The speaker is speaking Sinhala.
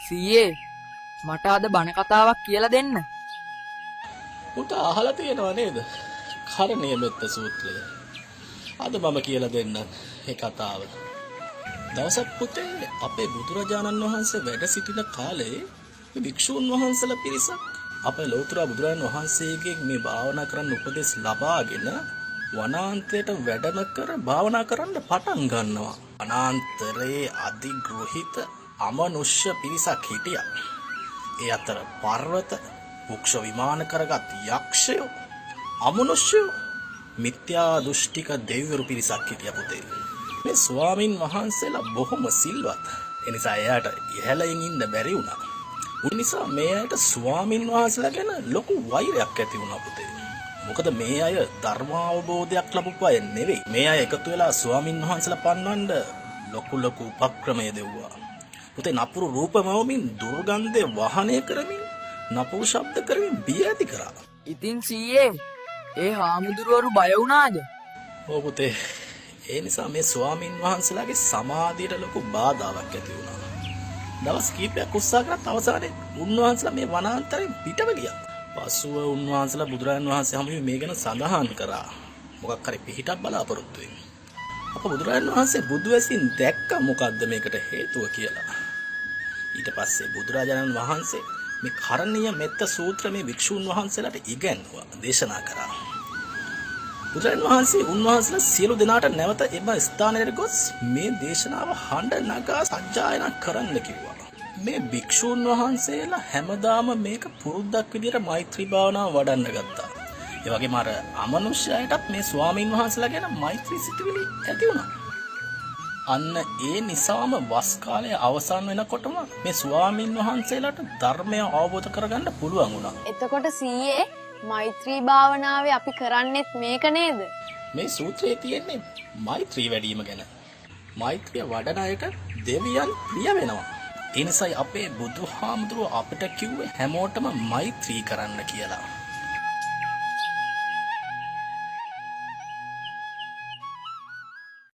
සීයේ මට අද බණ කතාවක් කියලා දෙන්න. උට අහලා තියෙනව නේද? කරණීය මෙත්ත සූත්‍රය. අද මම කියලා දෙන්නම් ඒ කතාව. දවසක් පුතේ අපේ බුදුරජාණන් වහන්සේ වැඩ සිටින කාලේ භික්ෂූන් වහන්සේලා පිරිසක් අපේ ලෞතර බුදුරජාණන් වහන්සේගෙන් මේ භාවනා කරන්න උපදෙස් ලබාගෙන වනාන්තරයට වැඩම කර භාවනා කරන්න පටන් ගන්නවා. වනාන්තරයේ අධිග්‍රහිත අමනුෂ්‍ය පිරිසක් හිටියා. ඒ අතර පර්වත, වෘක්ෂ විමාන කරගත් යක්ෂයෝ, අමනුෂ්‍යයෝ, මිත්‍යා දෘෂ්ටික දෙවිවරු පිරිසක් හිටියා පුතේ. මේ ස්වාමින් වහන්සේලා බොහොම සිල්වත්. ඒ නිසා එයාට ඉහළින් ඉන්න බැරි වුණා. ඒ නිසා මේ අයට ස්වාමින් වහන්සේලා ගැන ලොකු වෛරයක් ඇති වුණා පුතේ. මොකද මේ අය ධර්ම අවබෝධයක් ලැබුපු අය නෙවෙයි. මේ අය එකතු වෙලා ස්වාමින් වහන්සේලා පන්වන්න ලොකු උපක්‍රමය දෙවුවා. පුතේ නපුරු රූපමවමින් දුර්ගන්ධය වහනය කරමින් නපුරු ශබ්ද කරමින් බිය ඇති කරා. ඉතින් සීයේ ඒ හාමුදුරුවරු බය වුණාද? ඔව් පුතේ. ඒ නිසා මේ ස්වාමින් වහන්සේලාගේ සමාධියට ලොකු බාධාවක් ඇති වුණා. දවස් කීපයක් උත්සාහ කරත් අවසානයේ උන්වහන්සේලා මේ වනාන්තරයෙන් පිටව ගියා. පසුව උන්වහන්සේලා බුදුරජාණන් වහන්සේ හමුවේ මේ ගැන සඳහන් කරා. මොකක් හරි පිහිටක් බලාපොරොත්තු වෙමින්. අප බුදුරජාණන් වහන්සේ බුදුවැසින් දැක්ක මොකද්ද මේකට හේතුව කියලා. ඊට පස්සේ බුදුරජාණන් වහන්සේ මේ කරණීය මෙත්ත සූත්‍ර මේ භික්ෂුන් වහන්සේලාට ඉගැන්වුවා, දේශනා කරා. බුදුරජාණන් වහන්සේ උන්වහන්සේලා සියලු දෙනාට නැවත එම ස්ථානයට ගොස් මේ දේශනාව හඬ නගා සජ්ජායනා කරන්න කිව්වා. මේ භික්ෂුන් වහන්සේලා හැමදාම මේක පුරුද්දක් විදියට මෛත්‍රී භාවනාව වඩන්න ගත්තා. ඒ වගේම අර අමනුෂ්‍යයටත් මේ ස්වාමින් වහන්සේලා ගැන මෛත්‍රී සිතුවිලි ඇති වුණා. අන්න ඒ නිසාම වස් කාලය අවසන් වෙනකොටම මේ ස්වාමින් වහන්සේලාට ධර්මය අවබෝධ කරගන්න පුළුවන් වුණා. එතකොට සීයේ මෛත්‍රී භාවනාවේ අපි කරන්නේත් මේක නේද? මේ සූත්‍රයේ තියෙන්නේ මෛත්‍රී වැඩිම ගැන. මෛත්‍රිය වඩන අයට දෙවියන් ප්‍රිය වෙනවා. ඒ නිසායි අපේ බුදුහාමුදුරුවෝ අපිට කිව්වේ හැමෝටම මෛත්‍රී කරන්න කියලා.